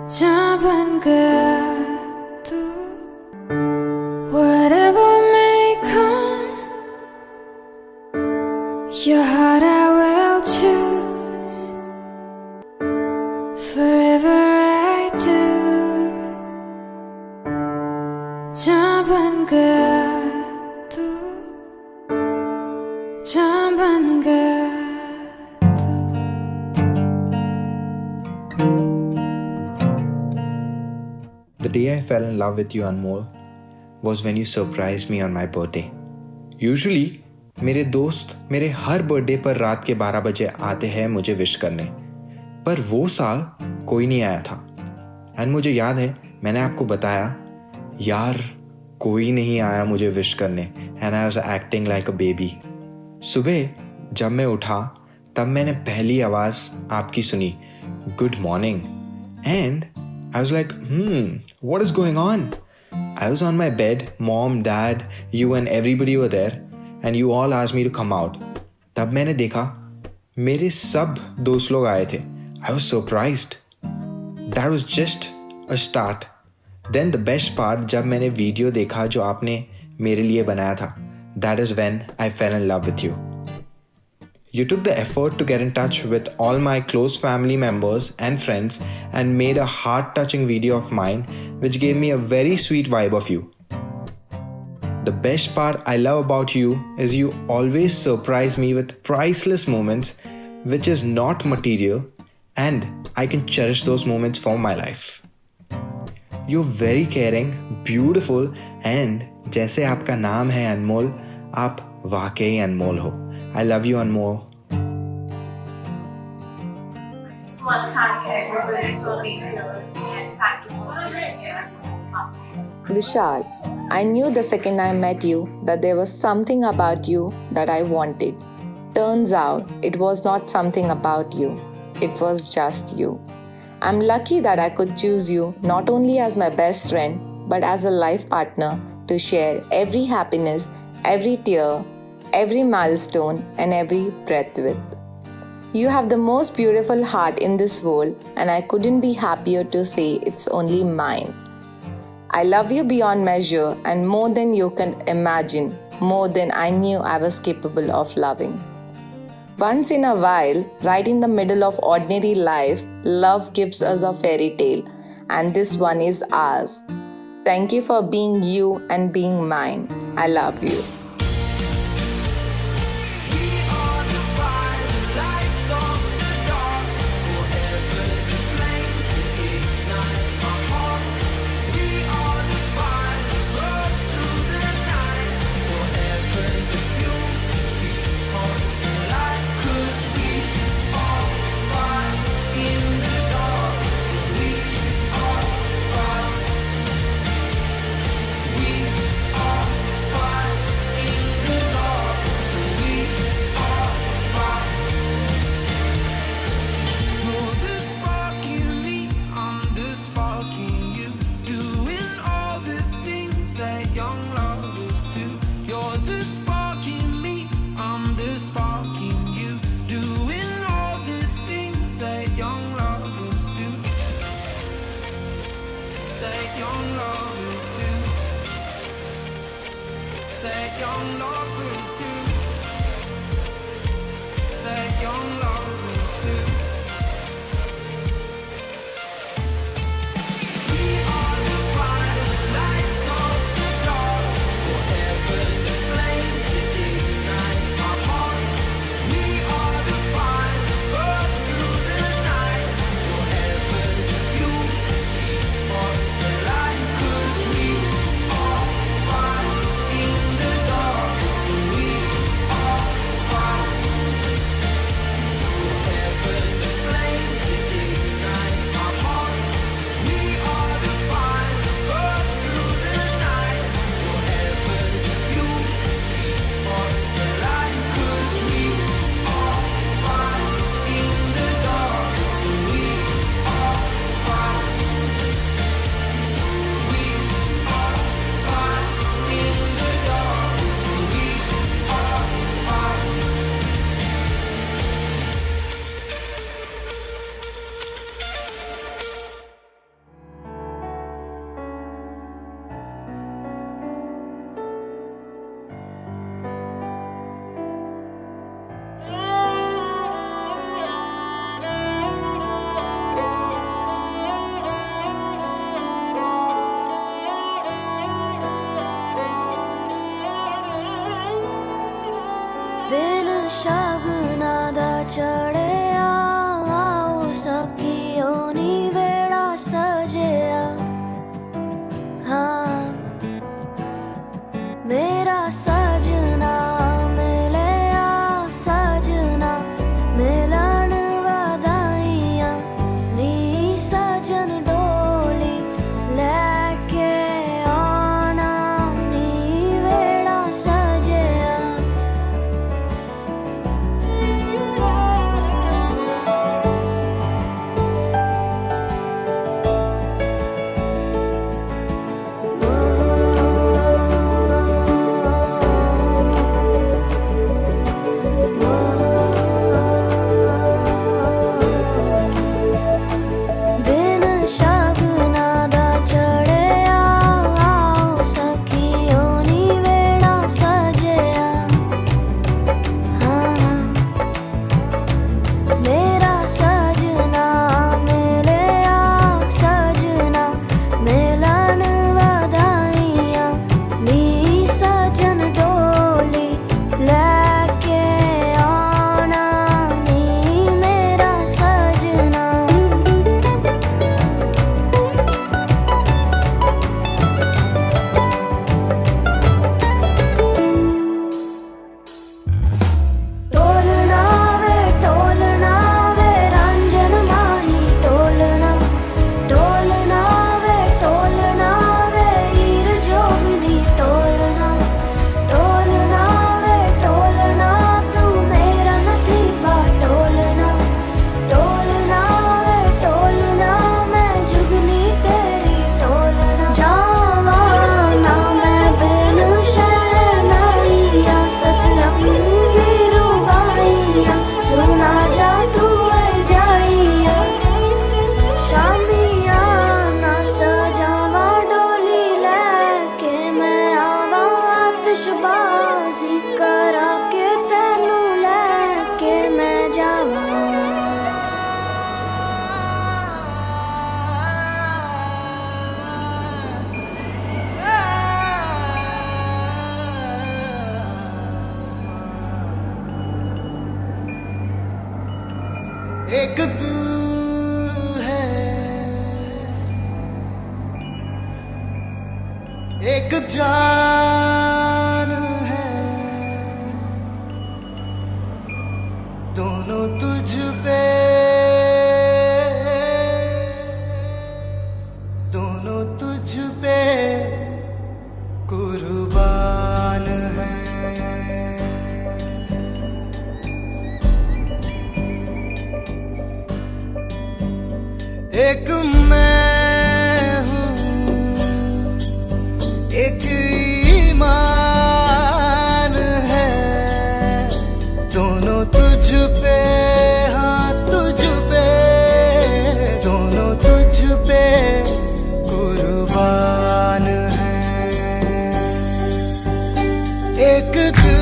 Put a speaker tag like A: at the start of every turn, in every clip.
A: जहाँ बन गया तू, whatever may come, your heart I will choose, forever I do. जहाँ बन गया तू, जहाँ बन गया
B: The day I fell in love with you, Anmol, was when you surprised me on my birthday. Usually, मेरे दोस्त मेरे हर बर्थडे पर रात के 12 बजे आते हैं मुझे विश करने, पर वो साल कोई नहीं आया था. एंड मुझे याद है मैंने आपको बताया, यार कोई नहीं आया मुझे विश करने, and I was acting like a baby. सुबह जब मैं उठा तब मैंने पहली आवाज़ आपकी सुनी, good morning. And I was like, what is going on? I was on my bed, mom, dad, you and everybody were there and you all asked me to come out. तब मैंने देखा मेरे सब दोस्त लोग आए थे. I was surprised. That was just a start. Then the best part, जब मैंने वीडियो देखा जो आपने मेरे लिए बनाया था, that is when I fell in love with you. You took the effort to get in touch with all my close family members and friends and made a heart-touching video of mine which gave me a very sweet vibe of you. The best part I love about you is you always surprise me with priceless moments which is not material and I can cherish those moments for my life. You're very caring, beautiful and जैसे आपका नाम है अनमोल, आप वाकई अनमोल हो. I love you, Anmol.
C: Just want to thank everybody for being here and thank you for choosing us.
D: Vishal, I knew the second I met you that there was something about you that I wanted. Turns out it was not something about you. It was just you. I'm lucky that I could choose you not only as my best friend but as a life partner to share every happiness, every tear, every milestone and every breath with. You have the most beautiful heart in this world and I couldn't be happier to say it's only mine. I love you beyond measure and more than you can imagine, more than I knew I was capable of loving. Once in a while, right in the middle of ordinary life, love gives us a fairy tale and this one is ours. Thank you for being you and being mine. I love you.
A: चढ़िया आओ सखियों नी वेड़ा सजिया हाँ मेरा सजना मिलिया सजना मिलन वधाइयां नी सजन डोली लेके आना नी वेड़ा सजिया दिन शगना दा चढ़िया आओ सखियों नी वेड़ा सजिया हाँ मेरा सजना मिलिया सजना मिलन वधाइयां नी सजन डोली लेके आना नी मेरा सजना टोलना वे रंजन माही टोलना वे हीर जोगनी टोलना तू मेरा नसीबा टोलना मैं जुगनी तेरी टोलना जावा ना मैं बिन शहनाइया सतरंगी रूबाइया सुना जा तू जाइया शामिया ना सजावा डोली लेके मैं आवा आतिशबाजी करा के तेनू लेके मैं जावा
E: एक तू है एक जान है दोनों तुझ पे कुर्बान है एक मैं हूँ एक ईमान है दोनों तुझ पे हाँ तुझ पे दोनों तुझ पे कुर्बान है एक दिल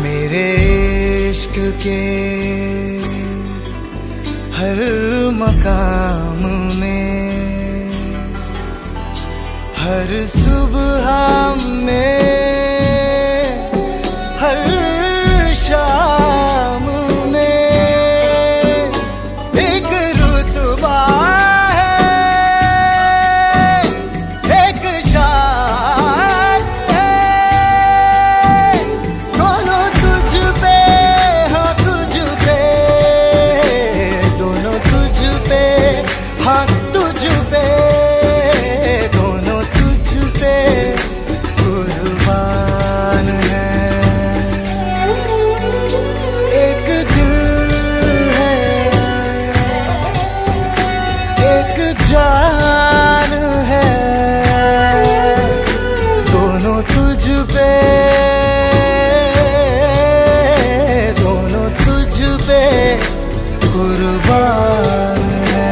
E: मेरे इश्क के हर मकाम में हर सुबह में हर शाम में एक रुतबा है एक शान है दोनों तुझ पे हाँ तुझ पे दोनों तुझ पे हाँ तुझ पे दोनों तुझ पे कुर्बान है एक दिल है कुर्बान है।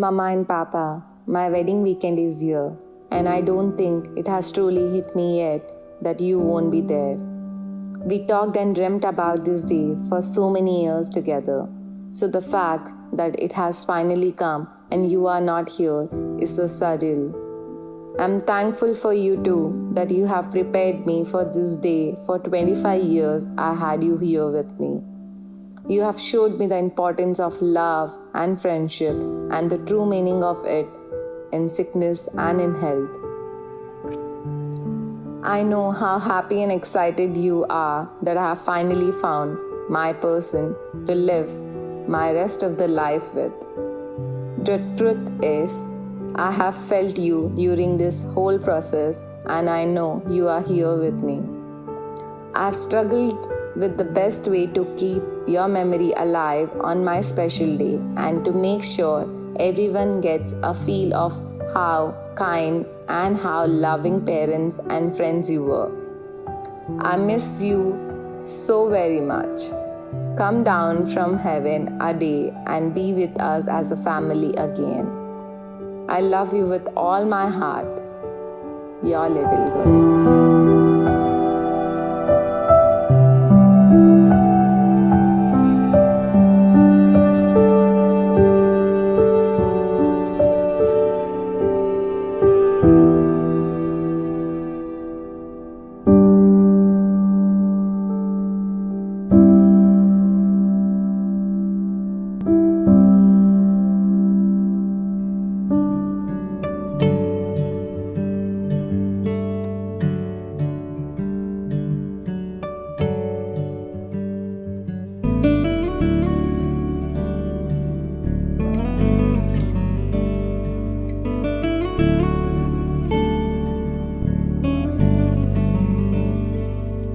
D: Mama and Papa, my wedding weekend is here, and I don't think it has truly hit me yet that you won't be there. We talked and dreamt about this day for so many years together, so the fact that it has finally come and you are not here is so surreal. I'm thankful for you too that you have prepared me for this day. For 25 years I had you here with me. You have showed me the importance of love and friendship and the true meaning of it in sickness and in health. I know how happy and excited you are that I have finally found my person to live my rest of the life with. The truth is, I have felt you during this whole process, and I know you are here with me. I have struggled with the best way to keep your memory alive on my special day and to make sure everyone gets a feel of how kind and how loving parents and friends you were. I miss you so very much. Come down from heaven a day and be with us as a family again. I love you with all my heart. Your little girl.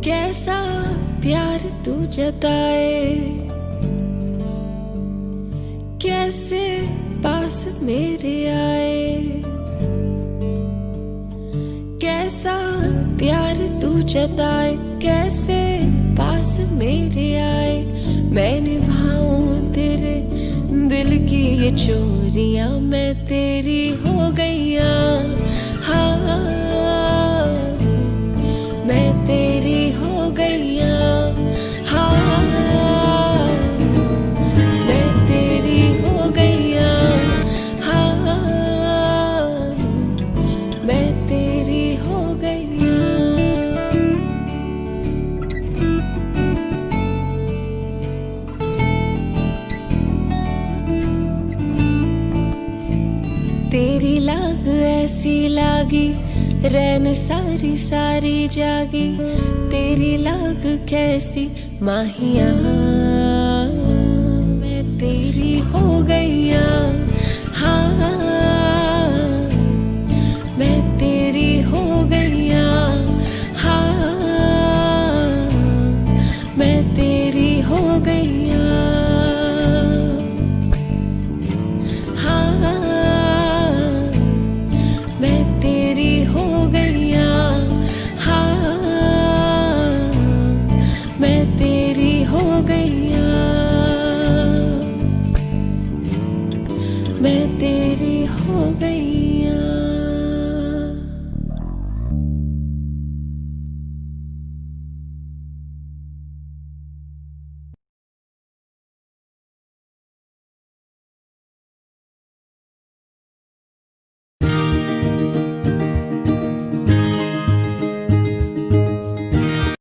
A: कैसा प्यार तू जताए, कैसे पास मेरे आए, कैसा प्यार तू जताए, कैसे पास मेरे आए। मैं निभाऊं तेरे दिल की ये चोरियां, मैं तेरी हो गईया। हाँ, मैं तेरी हो गईया। हाँ, मैं तेरी हो गईया। हाँ, मैं तेरी हो गईया। तेरी लाग ऐसी लागी, रैन सारी सारी जागी। तेरी लाग कैसी माहिया, मैं तेरी हो गईया। हाँ, मैं तेरी हो गईया। हाँ, मैं तेरी हो गई।